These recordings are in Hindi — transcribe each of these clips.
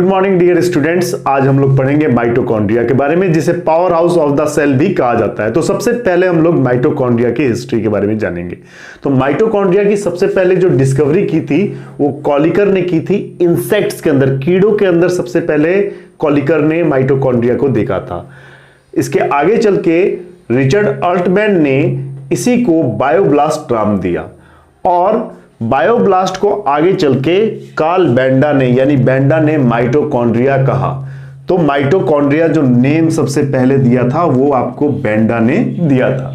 Good morning dear students. आज हम लोग पढ़ेंगे माइटोकॉन्ड्रिया के बारे में, जिसे powerhouse of the cell भी कहा जाता है। तो सबसे पहले हम लोग माइटोकॉन्ड्रिया की हिस्ट्री के बारे में जानेंगे। तो माइटोकॉन्ड्रिया की सबसे पहले जो डिस्कवरी की थी वो कॉलिकर ने की थी। इंसेक्ट्स के अंदर, कीड़ों के अंदर सबसे पहले कॉलिकर ने माइटोकॉन्ड्रिया को देखा था। इसके आगे चल के रिचर्ड अल्टमैन ने इसी को बायोब्लास्ट नाम दिया और बायोब्लास्ट को आगे चल के कार्ल बेंडा ने माइटोकॉन्ड्रिया कहा। तो माइटोकॉन्ड्रिया जो नेम सबसे पहले दिया था वो आपको बेंडा ने दिया था।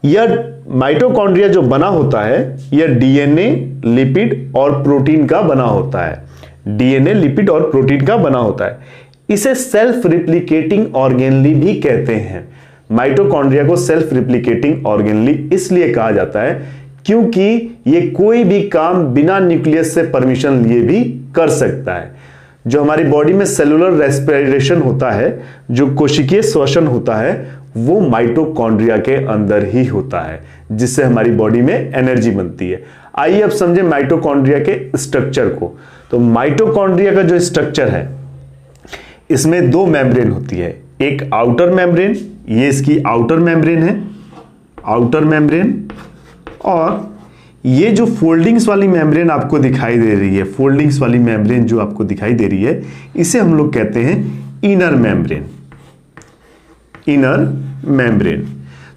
यह माइटोकॉन्ड्रिया जो बना होता है यह डीएनए, लिपिड और प्रोटीन का बना होता है। डीएनए, लिपिड और प्रोटीन का बना होता है। इसे सेल्फ रिप्लिकेटिंग ऑर्गेनली भी कहते हैं। माइटोकॉन्ड्रिया को सेल्फ रिप्लिकेटिंग ऑर्गेनली इसलिए कहा जाता है क्योंकि ये कोई भी काम बिना न्यूक्लियस से परमिशन लिए भी कर सकता है। जो हमारी बॉडी में सेलुलर रेस्पिरेशन होता है, जो कोशिकीय श्वसन होता है, वो माइटोकॉन्ड्रिया के अंदर ही होता है, जिससे हमारी बॉडी में एनर्जी बनती है। आइए अब समझे माइटोकॉन्ड्रिया के स्ट्रक्चर को। तो माइटोकॉन्ड्रिया का जो स्ट्रक्चर है इसमें दो मेम्ब्रेन होती है। एक आउटर मेम्ब्रेन, ये इसकी आउटर मेम्ब्रेन है, आउटर मेम्ब्रेन, और ये जो फोल्डिंग्स वाली मेम्ब्रेन आपको दिखाई दे रही है, फोल्डिंग्स वाली मेम्ब्रेन जो आपको दिखाई दे रही है, इसे हम लोग कहते हैं इनर मेम्ब्रेन। Inner membrane.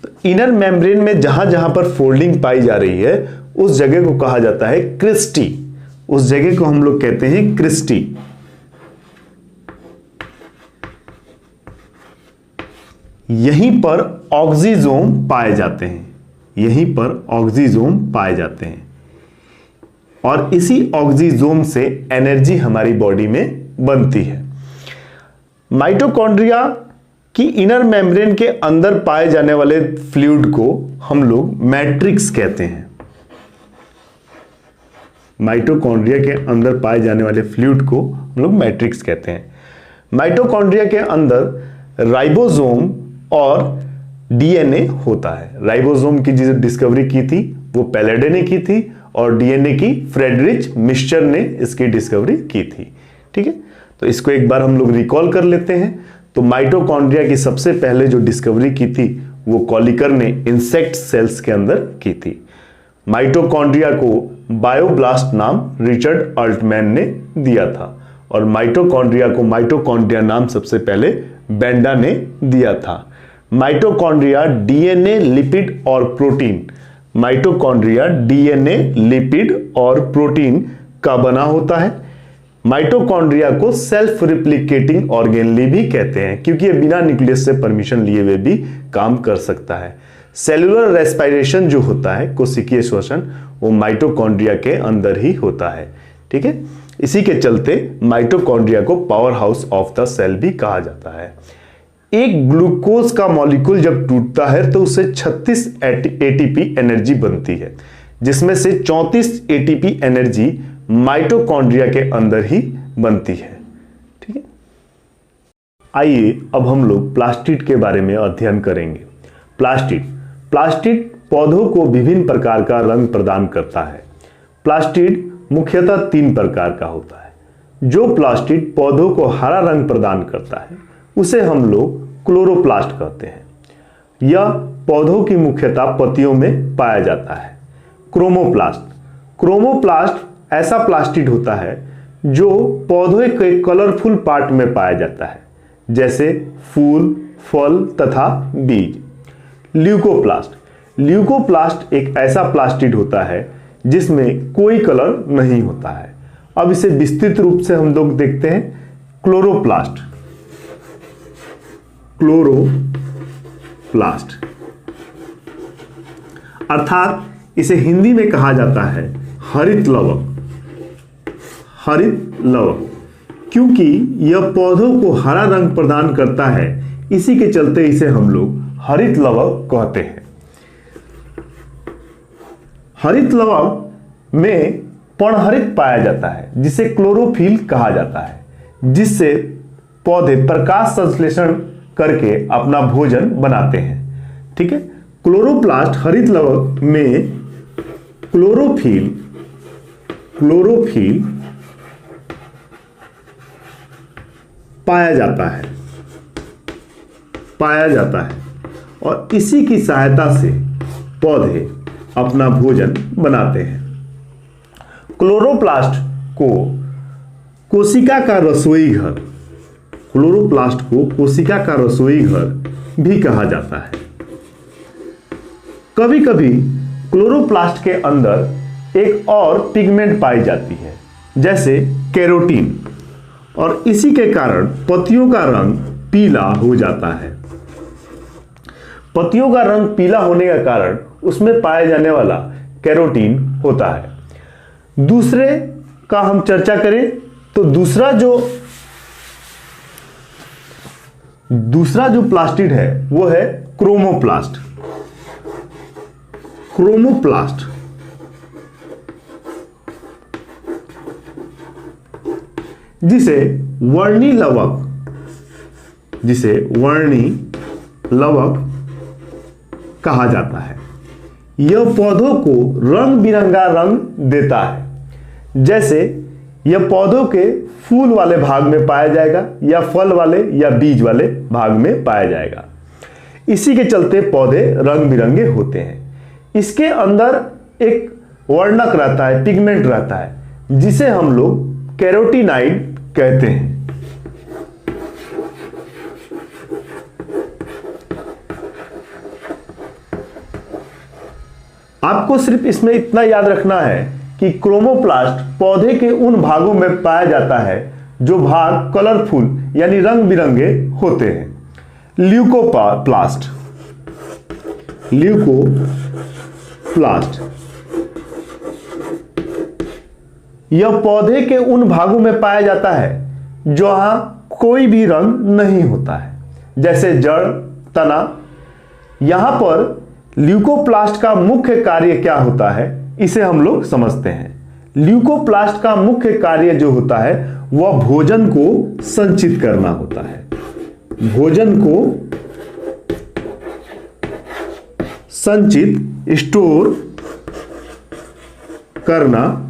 तो इनर मेम्ब्रेन में जहां जहां पर फोल्डिंग पाई जा रही है उस जगह को कहा जाता है क्रिस्टी। उस जगह को हम लोग कहते हैं क्रिस्टी। यहीं पर ऑक्सीजोम पाए जाते हैं, यहीं पर ऑक्सीजोम पाए जाते हैं और इसी ऑक्सीजोम से एनर्जी हमारी बॉडी में बनती है। माइटोकॉन्ड्रिया की इनर मेम्ब्रेन के अंदर पाए जाने वाले फ्लूइड को हम लोग मैट्रिक्स कहते हैं। माइटोकॉन्ड्रिया के अंदर पाए जाने वाले फ्लूइड को हम लोग मैट्रिक्स कहते हैं। माइटोकॉन्ड्रिया के अंदर राइबोसोम और डीएनए होता है। राइबोसोम की जिसे डिस्कवरी की थी वो पैलेडे ने की थी और डीएनए की फ्रेडरिच मिस्चर ने इसकी डिस्कवरी की थी। ठीक है, तो इसको एक बार हम लोग रिकॉल कर लेते हैं। तो माइटोकॉन्ड्रिया की सबसे पहले जो डिस्कवरी की थी वो कॉलिकर ने इंसेक्ट सेल्स के अंदर की थी। माइटोकॉन्ड्रिया को बायोब्लास्ट नाम रिचर्ड अल्टमैन ने दिया था और माइटोकॉन्ड्रिया को माइटोकॉन्ड्रिया नाम सबसे पहले बेंडा ने दिया था। माइटोकॉन्ड्रिया डीएनए, लिपिड और प्रोटीन, माइटोकॉन्ड्रिया डीएनए, लिपिड और प्रोटीन का बना होता है। माइटोकॉन्ड्रिया को सेल्फ रिप्लिकेटिंग ऑर्गेनली भी कहते हैं क्योंकि ये बिना न्यूक्लियस से परमिशन लिए हुए भी काम कर सकता है। सेलुलर रेस्पिरेशन जो होता है, कोशिकीय श्वसन, वो माइटोकॉन्ड्रिया के अंदर ही होता है। ठीक है, इसी के चलते माइटोकॉन्ड्रिया को powerhouse of the cell भी कहा जाता है। एक ग्लूकोज का मॉलिक्यूल जब टूटता है तो उससे 36 एटीपी एनर्जी बनती है, जिसमें से 34 एटीपी एनर्जी माइटोकॉन्ड्रिया के अंदर ही बनती है। ठीक है, आइए अब हम लोग प्लास्टिड के बारे में अध्ययन करेंगे। प्लास्टिड पौधों को विभिन्न प्रकार का रंग प्रदान करता है। प्लास्टिड मुख्यतः 3 प्रकार का होता है। जो प्लास्टिड पौधों को हरा रंग प्रदान करता है उसे हम लोग क्लोरोप्लास्ट कहते हैं। यह पौधों की मुख्यतः पत्तियों में पाया जाता है। क्रोमोप्लास्ट ऐसा प्लास्टिड होता है जो पौधे के कलरफुल पार्ट में पाया जाता है, जैसे फूल, फल तथा बीज। ल्यूकोप्लास्ट एक ऐसा प्लास्टिड होता है जिसमें कोई कलर नहीं होता है। अब इसे विस्तृत रूप से हम लोग देखते हैं। क्लोरोप्लास्ट अर्थात इसे हिंदी में कहा जाता है हरित लवक। हरित लवक क्योंकि यह पौधों को हरा रंग प्रदान करता है, इसी के चलते इसे हम लोग हरित लवक कहते हैं। हरित लवक में पर्णहरित पाया जाता है जिसे क्लोरोफिल कहा जाता है, जिससे पौधे प्रकाश संश्लेषण करके अपना भोजन बनाते हैं। ठीक है, क्लोरोप्लास्ट हरित लवक में क्लोरोफिल पाया जाता है और इसी की सहायता से पौधे अपना भोजन बनाते हैं। क्लोरोप्लास्ट को कोशिका का रसोई घर भी कहा जाता है। कभी कभी क्लोरोप्लास्ट के अंदर एक और पिगमेंट पाई जाती है, जैसे कैरोटीन, और इसी के कारण पत्तियों का रंग पीला हो जाता है। पत्तियों का रंग पीला होने का कारण उसमें पाया जाने वाला कैरोटीन होता है। दूसरे का हम चर्चा करें तो दूसरा जो प्लास्टिड है वो है क्रोमोप्लास्ट। जिसे वर्णी लवक कहा जाता है। यह पौधों को रंग बिरंगा रंग देता है। जैसे यह पौधों के फूल वाले भाग में पाया जाएगा या फल वाले या बीज वाले भाग में पाया जाएगा। इसी के चलते पौधे रंग बिरंगे होते हैं। इसके अंदर एक वर्णक रहता है, पिगमेंट रहता है, जिसे हम लोग कैरोटीनाइड कहते हैं। आपको सिर्फ इसमें इतना याद रखना है कि क्रोमोप्लास्ट पौधे के उन भागों में पाया जाता है जो भाग कलरफुल यानी रंग बिरंगे होते हैं। ल्यूकोप्लास्ट यह पौधे के उन भागों में पाया जाता है जहां कोई भी रंग नहीं होता है, जैसे जड़, तना। यहां पर ल्यूकोप्लास्ट का मुख्य कार्य क्या होता है, इसे हम लोग समझते हैं। ल्यूकोप्लास्ट का मुख्य कार्य जो होता है वह भोजन को संचित करना होता है। भोजन को संचित स्टोर करना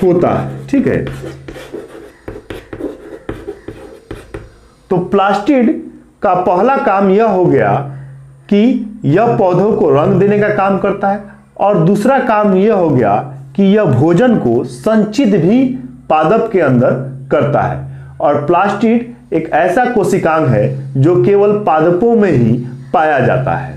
होता है। ठीक है, तो प्लास्टिड का पहला काम यह हो गया कि यह पौधों को रंग देने का काम करता है, और दूसरा काम यह हो गया कि यह भोजन को संचित भी पादप के अंदर करता है। और प्लास्टिड एक ऐसा कोशिकांग है जो केवल पादपों में ही पाया जाता है।